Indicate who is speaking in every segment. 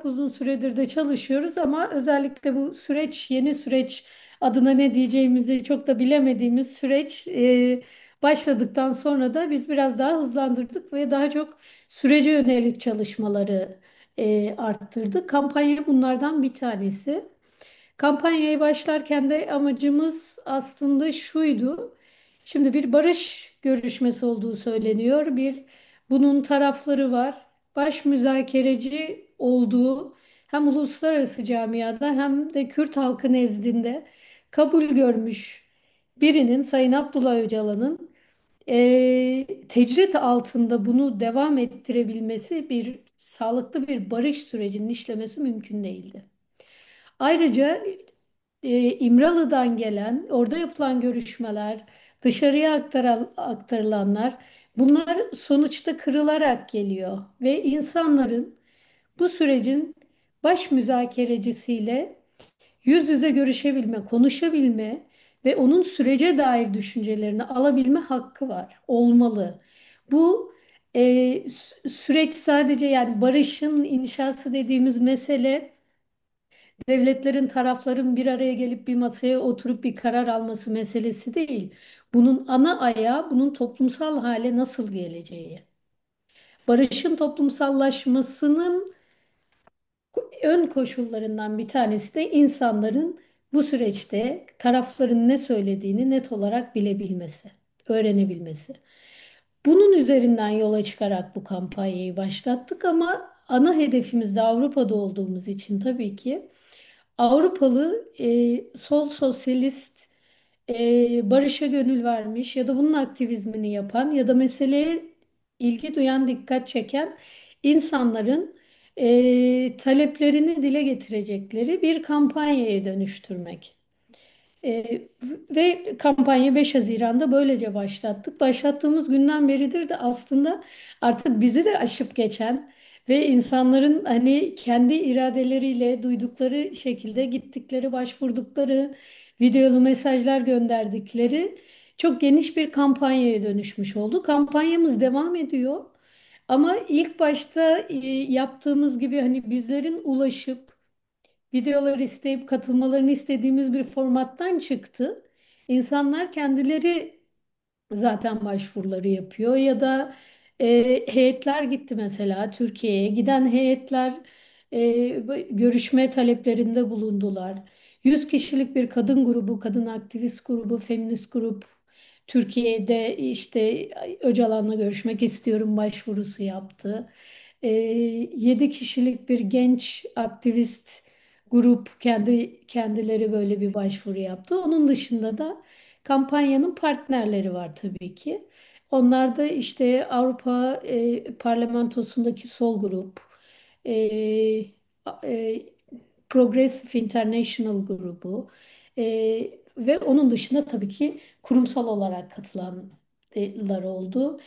Speaker 1: uzun süredir de çalışıyoruz ama özellikle bu süreç, yeni süreç adına ne diyeceğimizi çok da bilemediğimiz süreç başladıktan sonra da biz biraz daha hızlandırdık ve daha çok sürece yönelik çalışmaları arttırdık. Kampanya bunlardan bir tanesi. Kampanyaya başlarken de amacımız aslında şuydu. Şimdi bir barış görüşmesi olduğu söyleniyor. Bunun tarafları var. Baş müzakereci olduğu hem uluslararası camiada hem de Kürt halkı nezdinde kabul görmüş birinin Sayın Abdullah Öcalan'ın tecrit altında bunu devam ettirebilmesi bir sağlıklı bir barış sürecinin işlemesi mümkün değildi. Ayrıca İmralı'dan gelen, orada yapılan görüşmeler, dışarıya aktarılanlar, bunlar sonuçta kırılarak geliyor ve insanların bu sürecin baş müzakerecisiyle yüz yüze görüşebilme, konuşabilme ve onun sürece dair düşüncelerini alabilme hakkı var, olmalı. Bu süreç sadece yani barışın inşası dediğimiz mesele devletlerin, tarafların bir araya gelip bir masaya oturup bir karar alması meselesi değil. Bunun ana ayağı bunun toplumsal hale nasıl geleceği. Barışın toplumsallaşmasının ön koşullarından bir tanesi de insanların bu süreçte tarafların ne söylediğini net olarak bilebilmesi, öğrenebilmesi. Bunun üzerinden yola çıkarak bu kampanyayı başlattık ama ana hedefimiz de Avrupa'da olduğumuz için tabii ki Avrupalı sol sosyalist barışa gönül vermiş ya da bunun aktivizmini yapan ya da meseleye ilgi duyan, dikkat çeken insanların taleplerini dile getirecekleri bir kampanyaya dönüştürmek. Ee, Ve kampanya 5 Haziran'da böylece başlattık. Başlattığımız günden beridir de aslında artık bizi de aşıp geçen ve insanların hani kendi iradeleriyle duydukları şekilde gittikleri, başvurdukları, videolu mesajlar gönderdikleri çok geniş bir kampanyaya dönüşmüş oldu. Kampanyamız devam ediyor. Ama ilk başta yaptığımız gibi hani bizlerin ulaşıp videolar isteyip katılmalarını istediğimiz bir formattan çıktı. İnsanlar kendileri zaten başvuruları yapıyor ya da heyetler gitti mesela Türkiye'ye. Giden heyetler görüşme taleplerinde bulundular. 100 kişilik bir kadın grubu, kadın aktivist grubu, feminist grup Türkiye'de işte Öcalan'la görüşmek istiyorum başvurusu yaptı. 7 kişilik bir genç aktivist grup kendileri böyle bir başvuru yaptı. Onun dışında da kampanyanın partnerleri var tabii ki. Onlar da işte Avrupa Parlamentosu'ndaki sol grup, e, e, Progressive International grubu ve onun dışında tabii ki kurumsal olarak katılanlar oldu.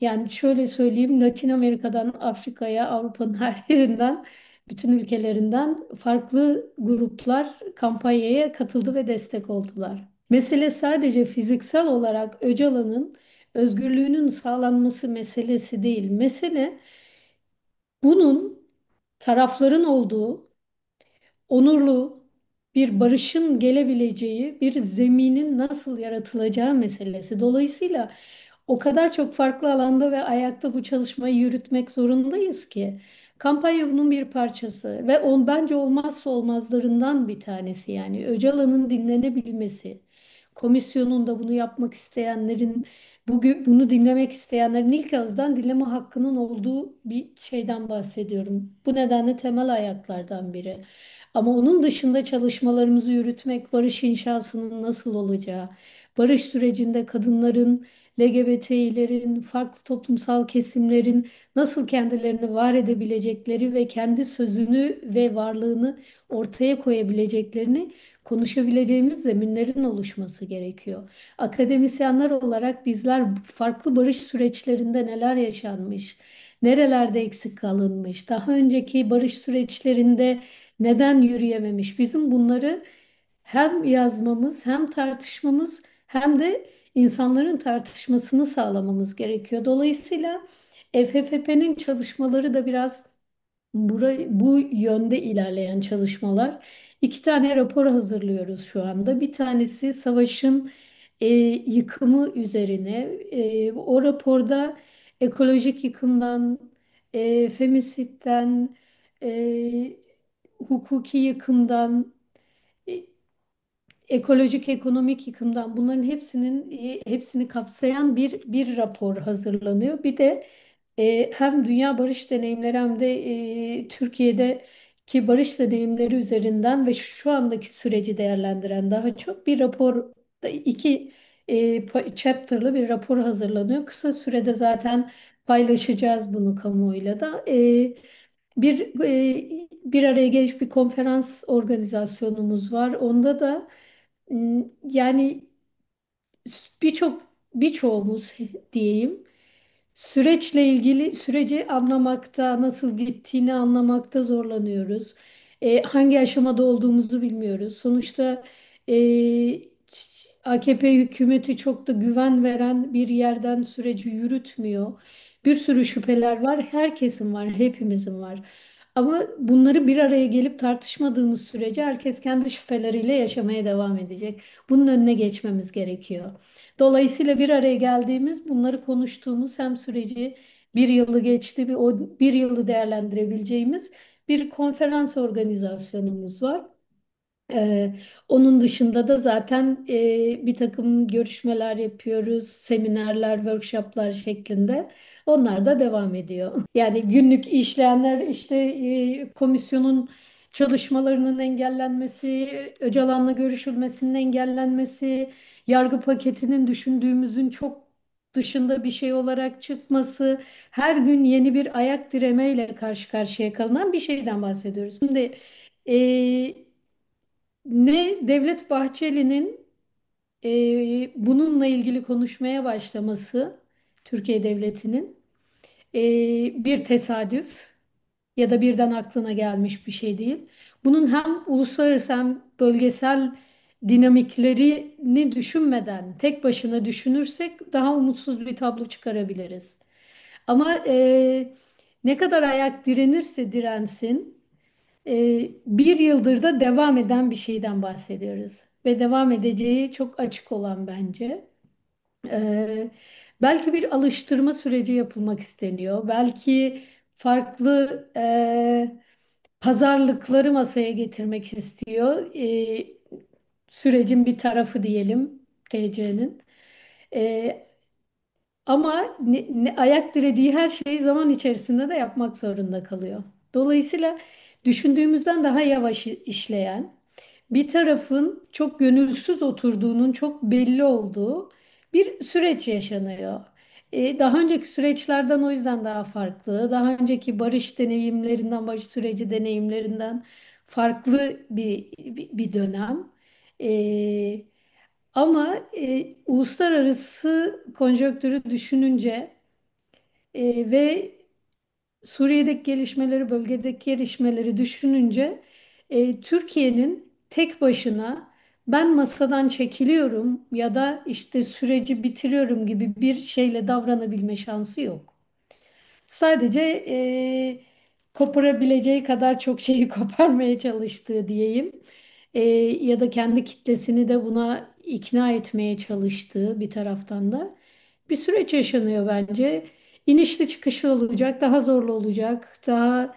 Speaker 1: Yani şöyle söyleyeyim, Latin Amerika'dan Afrika'ya, Avrupa'nın her yerinden, bütün ülkelerinden farklı gruplar kampanyaya katıldı ve destek oldular. Mesele sadece fiziksel olarak Öcalan'ın özgürlüğünün sağlanması meselesi değil. Mesele bunun tarafların olduğu onurlu bir barışın gelebileceği bir zeminin nasıl yaratılacağı meselesi. Dolayısıyla o kadar çok farklı alanda ve ayakta bu çalışmayı yürütmek zorundayız ki kampanya bunun bir parçası ve bence olmazsa olmazlarından bir tanesi yani Öcalan'ın dinlenebilmesi. Komisyonun da bunu yapmak isteyenlerin bugün bunu dinlemek isteyenlerin ilk ağızdan dinleme hakkının olduğu bir şeyden bahsediyorum. Bu nedenle temel ayaklardan biri. Ama onun dışında çalışmalarımızı yürütmek, barış inşasının nasıl olacağı, barış sürecinde kadınların, LGBT'lerin, farklı toplumsal kesimlerin nasıl kendilerini var edebilecekleri ve kendi sözünü ve varlığını ortaya koyabileceklerini konuşabileceğimiz zeminlerin oluşması gerekiyor. Akademisyenler olarak bizler farklı barış süreçlerinde neler yaşanmış, nerelerde eksik kalınmış, daha önceki barış süreçlerinde neden yürüyememiş? Bizim bunları hem yazmamız, hem tartışmamız, hem de insanların tartışmasını sağlamamız gerekiyor. Dolayısıyla FFP'nin çalışmaları da biraz Bu yönde ilerleyen çalışmalar. İki tane rapor hazırlıyoruz şu anda. Bir tanesi savaşın yıkımı üzerine. O raporda ekolojik yıkımdan, femisitten, e, hukuki yıkımdan, e, ekolojik ekonomik yıkımdan bunların hepsini kapsayan bir rapor hazırlanıyor. Bir de hem dünya barış deneyimleri hem de Türkiye'deki barış deneyimleri üzerinden ve şu andaki süreci değerlendiren daha çok bir rapor, iki chapter'lı bir rapor hazırlanıyor. Kısa sürede zaten paylaşacağız bunu kamuoyuyla da. Bir araya gelmiş bir konferans organizasyonumuz var. Onda da yani birçoğumuz diyeyim süreçle ilgili süreci anlamakta, nasıl gittiğini anlamakta zorlanıyoruz. Hangi aşamada olduğumuzu bilmiyoruz. Sonuçta e, AKP hükümeti çok da güven veren bir yerden süreci yürütmüyor. Bir sürü şüpheler var. Herkesin var, hepimizin var. Ama bunları bir araya gelip tartışmadığımız sürece herkes kendi şüpheleriyle yaşamaya devam edecek. Bunun önüne geçmemiz gerekiyor. Dolayısıyla bir araya geldiğimiz, bunları konuştuğumuz hem süreci bir yılı geçti, o bir yılı değerlendirebileceğimiz bir konferans organizasyonumuz var. Ee, Onun dışında da zaten bir takım görüşmeler yapıyoruz, seminerler, workshoplar şeklinde. Onlar da devam ediyor. Yani günlük işleyenler işte komisyonun çalışmalarının engellenmesi, Öcalan'la görüşülmesinin engellenmesi, yargı paketinin düşündüğümüzün çok dışında bir şey olarak çıkması, her gün yeni bir ayak diremeyle karşı karşıya kalınan bir şeyden bahsediyoruz. Şimdi e, ne Devlet Bahçeli'nin bununla ilgili konuşmaya başlaması, Türkiye Devleti'nin bir tesadüf ya da birden aklına gelmiş bir şey değil. Bunun hem uluslararası hem bölgesel dinamiklerini düşünmeden tek başına düşünürsek daha umutsuz bir tablo çıkarabiliriz. Ama ne kadar ayak direnirse dirensin, bir yıldır da devam eden bir şeyden bahsediyoruz. Ve devam edeceği çok açık olan bence. E, Belki bir alıştırma süreci yapılmak isteniyor. Belki farklı pazarlıkları masaya getirmek istiyor. Sürecin bir tarafı diyelim TC'nin. Ama ayak dirediği her şeyi zaman içerisinde de yapmak zorunda kalıyor. Dolayısıyla düşündüğümüzden daha yavaş işleyen, bir tarafın çok gönülsüz oturduğunun çok belli olduğu bir süreç yaşanıyor. Daha önceki süreçlerden o yüzden daha farklı. Daha önceki barış deneyimlerinden, barış süreci deneyimlerinden farklı bir dönem. E, Ama uluslararası konjonktürü düşününce ve Suriye'deki gelişmeleri, bölgedeki gelişmeleri düşününce Türkiye'nin tek başına ben masadan çekiliyorum ya da işte süreci bitiriyorum gibi bir şeyle davranabilme şansı yok. Sadece koparabileceği kadar çok şeyi koparmaya çalıştığı diyeyim. Ya da kendi kitlesini de buna ikna etmeye çalıştığı bir taraftan da bir süreç yaşanıyor bence. İnişli çıkışlı olacak, daha zorlu olacak, daha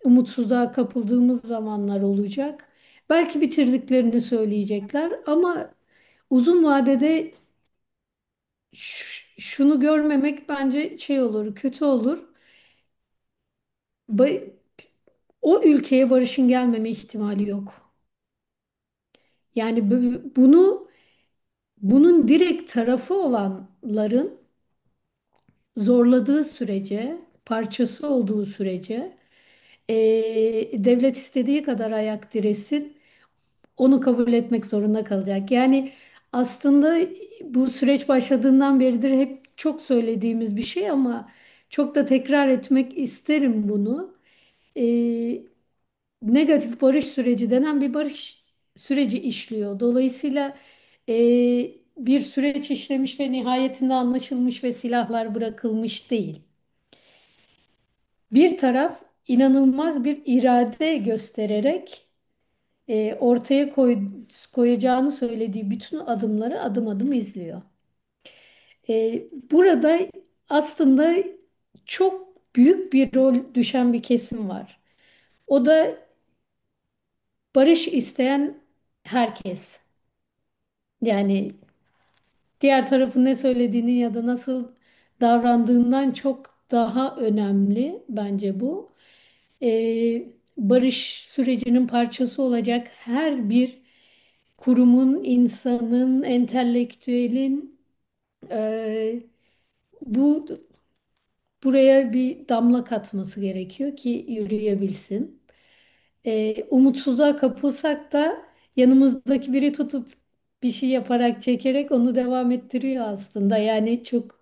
Speaker 1: umutsuzluğa kapıldığımız zamanlar olacak. Belki bitirdiklerini söyleyecekler ama uzun vadede şunu görmemek bence şey olur, kötü olur. Ba- O ülkeye barışın gelmeme ihtimali yok. Yani bunun direkt tarafı olanların zorladığı sürece, parçası olduğu sürece devlet istediği kadar ayak diresin, onu kabul etmek zorunda kalacak. Yani aslında bu süreç başladığından beridir hep çok söylediğimiz bir şey ama çok da tekrar etmek isterim bunu. Ee, Negatif barış süreci denen bir barış süreci işliyor. Dolayısıyla e, bir süreç işlemiş ve nihayetinde anlaşılmış ve silahlar bırakılmış değil. Bir taraf inanılmaz bir irade göstererek ortaya koyacağını söylediği bütün adımları adım adım izliyor. Burada aslında çok büyük bir rol düşen bir kesim var. O da barış isteyen herkes. Yani diğer tarafın ne söylediğini ya da nasıl davrandığından çok daha önemli bence bu. Barış sürecinin parçası olacak her bir kurumun, insanın, entelektüelin e, bu buraya bir damla katması gerekiyor ki yürüyebilsin. Umutsuzluğa kapılsak da yanımızdaki biri tutup bir şey yaparak, çekerek onu devam ettiriyor aslında. Yani çok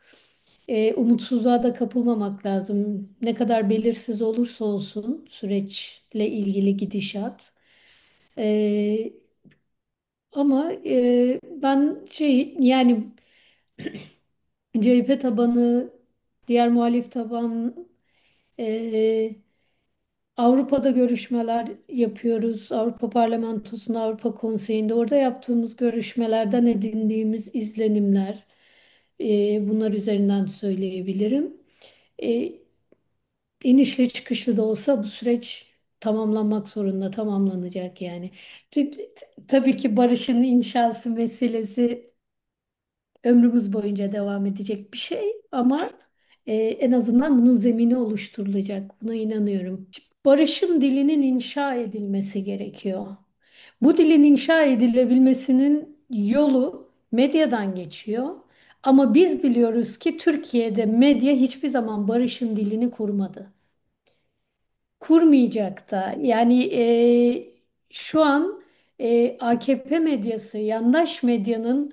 Speaker 1: umutsuzluğa da kapılmamak lazım. Ne kadar belirsiz olursa olsun süreçle ilgili gidişat. E, Ama ben yani CHP tabanı, diğer muhalif taban, e, Avrupa'da görüşmeler yapıyoruz. Avrupa Parlamentosu'nda, Avrupa Konseyi'nde orada yaptığımız görüşmelerden edindiğimiz izlenimler, bunlar üzerinden söyleyebilirim. E, inişli çıkışlı da olsa bu süreç tamamlanmak zorunda, tamamlanacak yani. Tabii ki barışın inşası meselesi ömrümüz boyunca devam edecek bir şey ama en azından bunun zemini oluşturulacak. Buna inanıyorum. Barış'ın dilinin inşa edilmesi gerekiyor. Bu dilin inşa edilebilmesinin yolu medyadan geçiyor. Ama biz biliyoruz ki Türkiye'de medya hiçbir zaman barışın dilini kurmadı. Kurmayacak da. Yani şu an AKP medyası, yandaş medyanın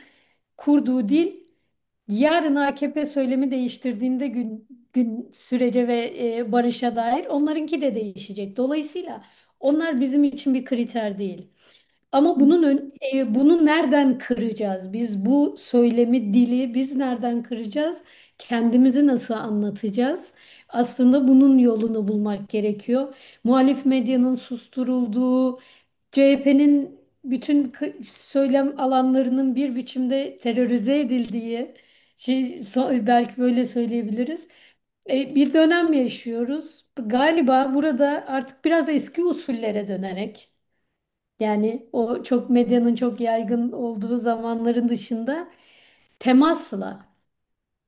Speaker 1: kurduğu dil yarın AKP söylemi değiştirdiğinde gün sürece ve barışa dair onlarınki de değişecek. Dolayısıyla onlar bizim için bir kriter değil. Ama bunu nereden kıracağız? Biz bu söylemi, dili biz nereden kıracağız? Kendimizi nasıl anlatacağız? Aslında bunun yolunu bulmak gerekiyor. Muhalif medyanın susturulduğu, CHP'nin bütün söylem alanlarının bir biçimde terörize edildiği, belki böyle söyleyebiliriz. Bir dönem yaşıyoruz. Galiba burada artık biraz eski usullere dönerek. Yani o çok medyanın çok yaygın olduğu zamanların dışında temasla,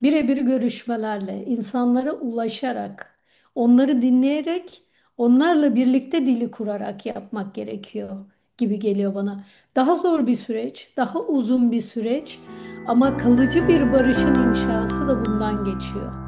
Speaker 1: birebir görüşmelerle, insanlara ulaşarak, onları dinleyerek, onlarla birlikte dili kurarak yapmak gerekiyor gibi geliyor bana. Daha zor bir süreç, daha uzun bir süreç ama kalıcı bir barışın inşası da bundan geçiyor.